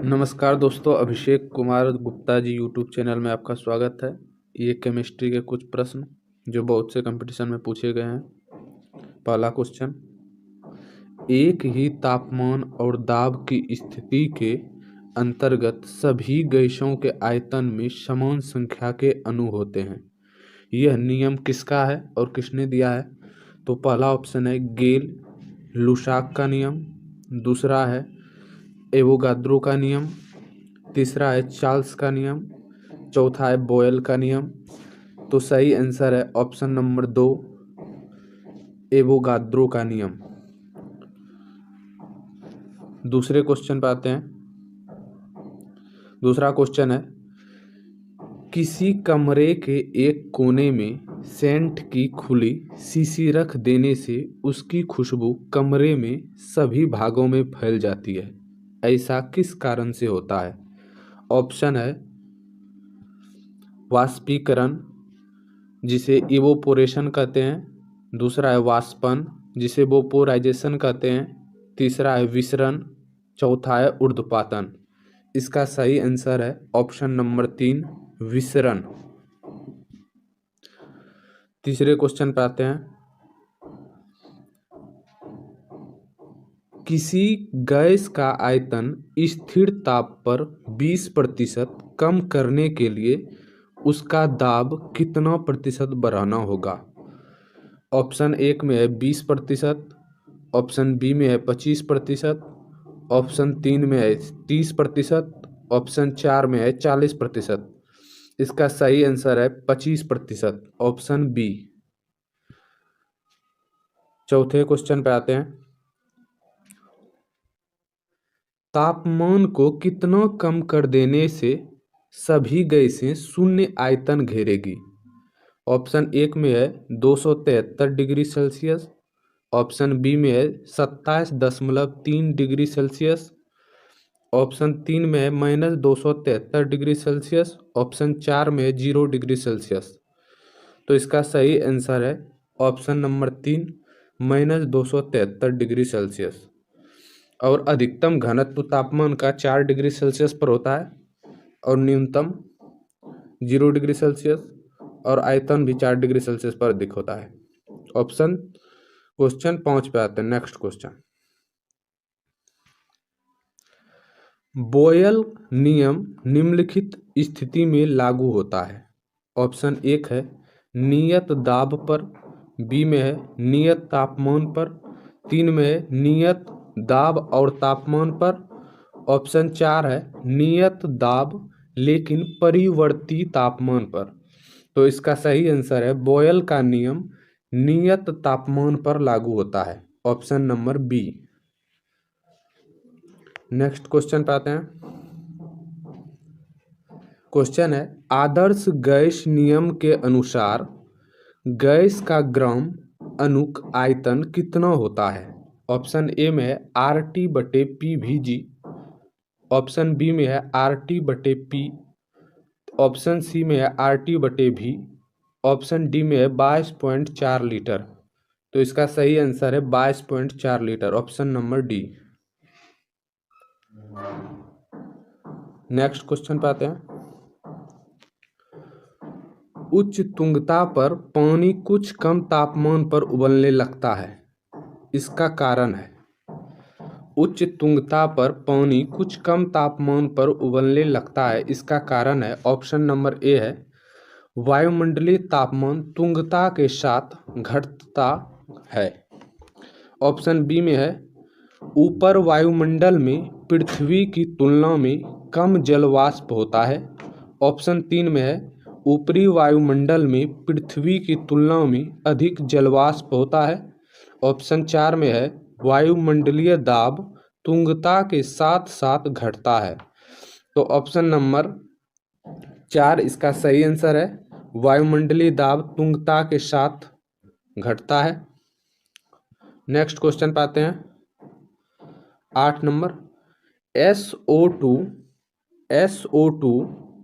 नमस्कार दोस्तों, Abhishek Kumar Gupta ji YouTube channel में आपका स्वागत है। ये केमिस्ट्री के कुछ प्रश्न जो बहुत से कंपटीशन में पूछे गए हैं। पहला क्वेश्चन, एक ही तापमान और दाब की स्थिति के अंतर्गत सभी गैसों के आयतन में समान संख्या के अणु होते हैं। यह नियम किसका है और किसने दिया है? तो पहला ऑप्शन है गेल लुसाक का नियम, दूसरा है एवोगाद्रो का नियम, तीसरा है चार्ल्स का नियम, चौथा है बॉयल का नियम। तो सही आंसर है ऑप्शन नंबर 2, एवोगाद्रो का नियम। दूसरे क्वेश्चन पे आते हैं। दूसरा क्वेश्चन है, किसी कमरे के एक कोने में सेंट की खुली शीशी रख देने से उसकी खुशबू कमरे में सभी भागों में फैल जाती है। ऐसा किस कारण से होता है? ऑप्शन है वाष्पीकरण, जिसे इवोपोरेशन कहते हैं, दूसरा है वाष्पन, जिसे वेपोराइजेशन कहते हैं, तीसरा है विसरण, चौथा है ऊर्ध्वपातन। इसका सही आंसर है ऑप्शन नंबर 3, विसरण। तीसरे क्वेश्चन पे आते हैं। किसी गैस का आयतन स्थिर ताप पर 20% कम करने के लिए उसका दाब कितना प्रतिशत बढ़ाना होगा? ऑप्शन 1 में है 20%, ऑप्शन बी में है 25%, ऑप्शन 3 में है 30%, ऑप्शन 4 में है 40%। इसका सही आंसर है 25%, ऑप्शन बी। चौथे क्वेश्चन पे आते हैं। तापमान को कितना कम कर देने से सभी गैसें शून्य आयतन घेरेगी? ऑप्शन 1 में है 273 डिग्री सेल्सियस, ऑप्शन बी में है 27.3 डिग्री सेल्सियस, ऑप्शन 3 में है -273 डिग्री सेल्सियस, ऑप्शन 4 में है 0 डिग्री सेल्सियस। तो इसका सही आंसर है ऑप्शन नंबर 3, -273 डिग्री सेल्सियस। और अधिकतम घनत्व तापमान का 4 डिग्री सेल्सियस पर होता है और न्यूनतम 0 डिग्री सेल्सियस, और आयतन भी 4 डिग्री सेल्सियस पर अधिक होता है। ऑप्शन क्वेश्चन 5 पे आते हैं। नेक्स्ट क्वेश्चन, बॉयल नियम निम्नलिखित स्थिति में लागू होता है। ऑप्शन 1 है नियत दाब पर, बी में है नियत तापमान पर, 3 में है नियत दाब और तापमान पर, ऑप्शन 4 है नियत दाब लेकिन परिवर्ती तापमान पर। तो इसका सही आंसर है बॉयल का नियम नियत तापमान पर लागू होता है, option number B. Next question पे आते हैं। क्वेश्चन है, आदर्श गैस नियम के अनुसार गैस का ग्राम अणुक आयतन कितना होता है? ऑप्शन ए में है RT/PVG, ऑप्शन बी में है RT/P, ऑप्शन सी में है RT/V, ऑप्शन डी में है 22.4 लीटर। तो इसका सही आंसर है 22.4 litre, option number D. Next question पे आते हैं। उच्च तुंगता पर पानी कुछ कम तापमान पर उबलने लगता है, इसका कारण है? उच्च तुंगता पर पानी कुछ कम तापमान पर उबलने लगता है, इसका कारण है ऑप्शन नंबर ए है वायुमंडलीय तापमान तुंगता के साथ घटता है, ऑप्शन बी में है ऊपर वायुमंडल में पृथ्वी की तुलना में कम जलवाष्प होता है, ऑप्शन 3 में है ऊपरी वायुमंडल में पृथ्वी की तुलना में अधिक जलवाष्प होता है, ऑप्शन 4 में है वायुमंडलीय दाब तुंगता के साथ साथ घटता है। तो ऑप्शन नंबर 4 इसका सही आंसर है, वायुमंडलीय दाब तुंगता के साथ घटता है। नेक्स्ट क्वेश्चन पाते हैं। 8 नंबर, SO2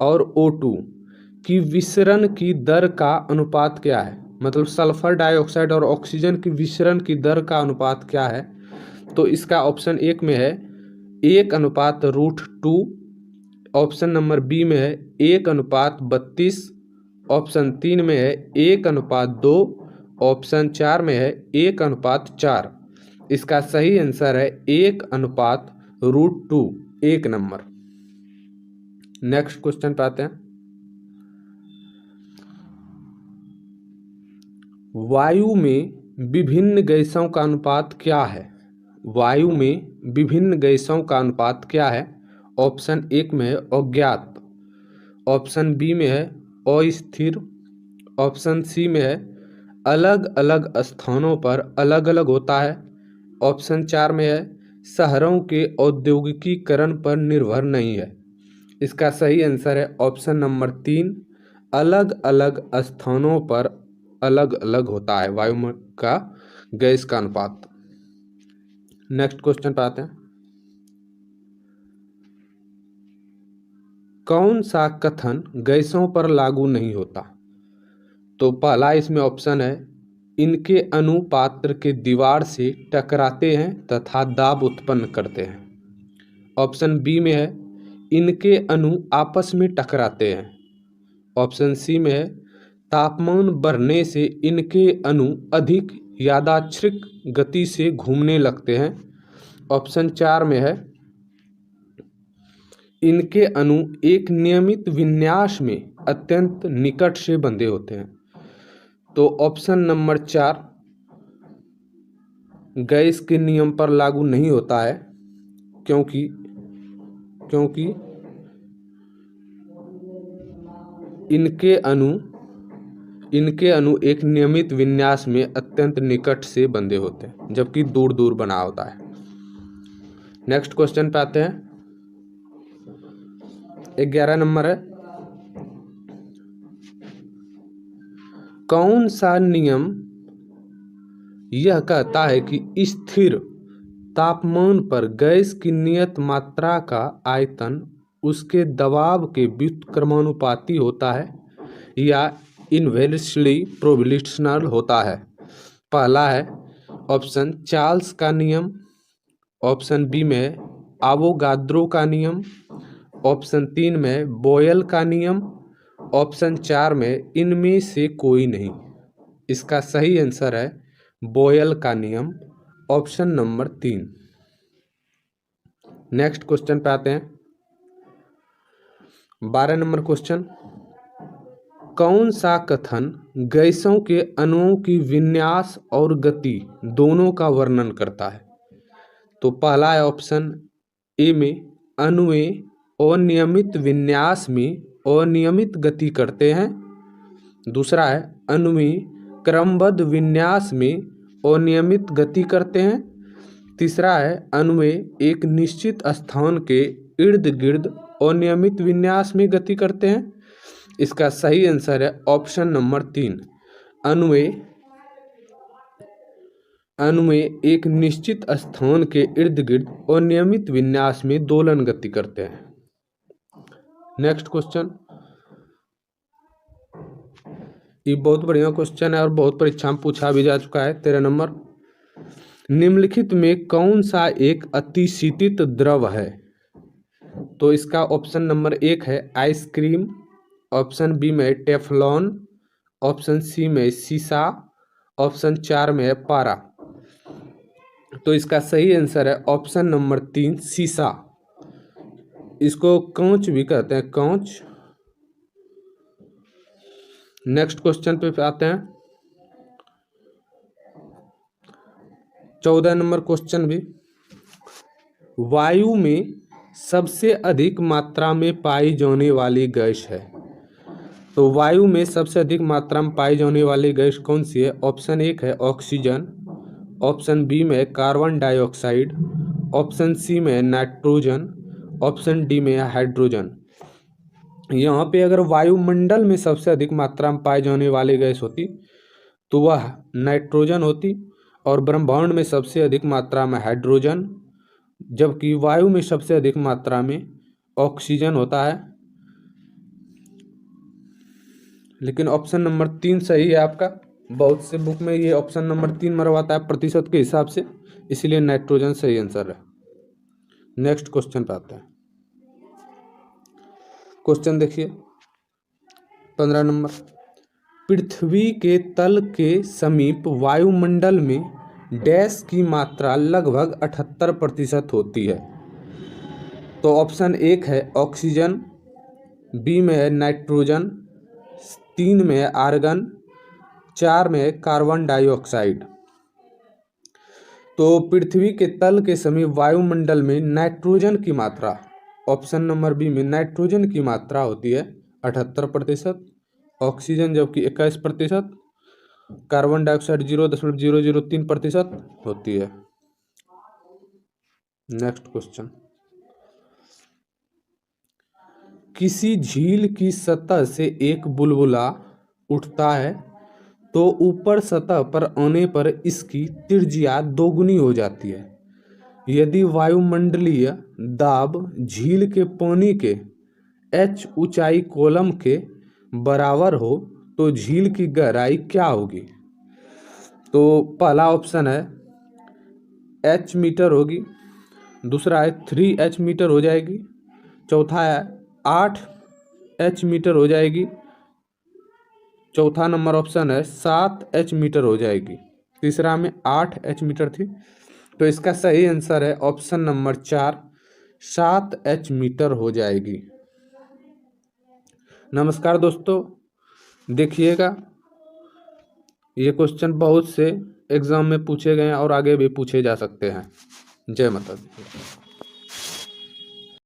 और O2 की विसरण की दर का अनुपात क्या है? मतलब सल्फर डाइऑक्साइड और ऑक्सीजन की विसरण की दर का अनुपात क्या है? तो इसका ऑप्शन 1 में है 1:√2। ऑप्शन नंबर बी में है 1:32। ऑप्शन 3 में है 1:2। ऑप्शन 4 में है 1:4। इसका सही आंसर है 1:√2, 1 नंबर। नेक्स्ट क्वेश्चन पे आते हैं। वायु में विभिन्न गैसों का अनुपात क्या है? वायु में विभिन्न गैसों का अनुपात क्या है? ऑप्शन 1 में है अज्ञात। ऑप्शन बी में है अस्थिर। ऑप्शन सी में है अलग अलग स्थानों पर अलग अलग होता है। ऑप्शन 4 में है शहरों के औद्योगिकीकरण पर निर्भर नहीं है। इसका सही आंसर है ऑप्शन नंबर 3, अलग अलग स्थानों पर अलग अलग होता है वायु का गैस का अनुपात। नेक्स्ट क्वेश्चन पे आते हैं। कौन सा कथन गैसों पर लागू नहीं होता? तो पहला इसमें ऑप्शन है इनके अणु पात्र के दीवार से टकराते हैं तथा दाब उत्पन्न करते हैं। ऑप्शन बी में है इनके अणु आपस में टकराते हैं। ऑप्शन सी में है तापमान बढ़ने से इनके अणु अधिक यादृच्छिक गति से घूमने लगते हैं। ऑप्शन 4 में है इनके अणु एक नियमित विन्यास में अत्यंत निकट से बंधे होते हैं। तो ऑप्शन नंबर 4 गैस के नियम पर लागू नहीं होता है, क्योंकि इनके अणु एक नियमित विन्यास में अत्यंत निकट से बंधे होते हैं, जबकि दूर दूर बना होता है। नेक्स्ट क्वेश्चन पे आते हैं। 11 नंबर है, कौन सा नियम यह कहता है कि स्थिर तापमान पर गैस की नियत मात्रा का आयतन उसके दबाव के व्युत्क्रमानुपाती होता है या इन्वर्सली प्रोपोर्शनल होता है? पहला है ऑप्शन चार्ल्स का नियम। ऑप्शन बी में आवोगाद्रो का नियम। ऑप्शन 3 में बॉयल का नियम। ऑप्शन 4 में इनमें से कोई नहीं। इसका सही आंसर है बॉयल का नियम, ऑप्शन नंबर 3। नेक्स्ट क्वेश्चन पे आते हैं। 12 नंबर क्वेश्चन, कौन सा कथन गैसों के अणुओं की विन्यास और गति दोनों का वर्णन करता है? तो पहला है ऑप्शन ए में अणुए अनियमित विन्यास में अनियमित गति करते हैं। दूसरा है अणुए क्रमबद्ध विन्यास में अनियमित गति करते हैं। तीसरा है अणुए एक निश्चित स्थान के इर्द गिर्द अनियमित विन्यास में गति करते हैं। इसका सही आंसर है ऑप्शन नंबर 3, अणुए एक निश्चित स्थान के इर्द गिर्द अनियमित विन्यास में दोलन गति करते हैं। नेक्स्ट क्वेश्चन, ये बहुत बढ़िया क्वेश्चन है और बहुत परीक्षा में पूछा भी जा चुका है। 13 नंबर, निम्नलिखित में कौन सा एक अतिशीतित द्रव है? तो इसका ऑप्शन नंबर 1 है आइसक्रीम। ऑप्शन बी में टेफलॉन। ऑप्शन सी में सीसा। ऑप्शन 4 में है पारा। तो इसका सही आंसर है ऑप्शन नंबर 3 सीसा। इसको कांच भी कहते हैं, कांच। नेक्स्ट क्वेश्चन पे आते हैं। 14 नंबर क्वेश्चन भी, वायु में सबसे अधिक मात्रा में पाई जाने वाली गैस है? तो वायु में सबसे अधिक मात्रा में पाई जाने वाली गैस कौन सी है? ऑप्शन 1 है ऑक्सीजन। ऑप्शन बी में कार्बन डाइऑक्साइड। ऑप्शन सी में नाइट्रोजन। ऑप्शन डी में हाइड्रोजन। यहाँ पे अगर वायुमंडल में सबसे अधिक मात्रा में पाई जाने वाली गैस होती तो वह नाइट्रोजन होती, और ब्रह्मांड में सबसे अधिक मात्रा में हाइड्रोजन, जबकि वायु में सबसे अधिक मात्रा में ऑक्सीजन होता है। लेकिन ऑप्शन नंबर 3 सही है आपका। बहुत से बुक में ये ऑप्शन नंबर 3 मरवाता है प्रतिशत के हिसाब से, इसलिए नाइट्रोजन सही आंसर है। नेक्स्ट क्वेश्चन पे आते हैं। क्वेश्चन देखिए 15 नंबर, पृथ्वी के तल के समीप वायुमंडल में डैश की मात्रा लगभग 78% होती है। तो ऑप्शन 1 है ऑक्सीजन, बी में है नाइट्रोजन, 3 में है आर्गन, 4 में है कार्बन डाइऑक्साइड। तो पृथ्वी के तल के समीप वायुमंडल में नाइट्रोजन की मात्रा, ऑप्शन नंबर बी में नाइट्रोजन की मात्रा होती है 78%, ऑक्सीजन जबकि 21%, कार्बन डाइऑक्साइड 0.003% होती है। नेक्स्ट क्वेश्चन, किसी झील की सतह से एक बुलबुला उठता है तो ऊपर सतह पर आने पर इसकी त्रिज्या दोगुनी हो जाती है। यदि वायुमंडलीय दाब झील के पानी के h ऊंचाई कॉलम के बराबर हो तो झील की गहराई क्या होगी? तो पहला ऑप्शन है h मीटर होगी, दूसरा है 3h मीटर हो जाएगी, चौथा है 8h मीटर हो जाएगी, चौथा नंबर ऑप्शन है 7h मीटर हो जाएगी, तीसरा में 8h मीटर थी। तो इसका सही आंसर है ऑप्शन नंबर 4, 7h मीटर हो जाएगी। नमस्कार दोस्तों, देखिएगा ये क्वेश्चन बहुत से एग्जाम में पूछे गए हैं और आगे भी पूछे जा सकते हैं। जय माता दी।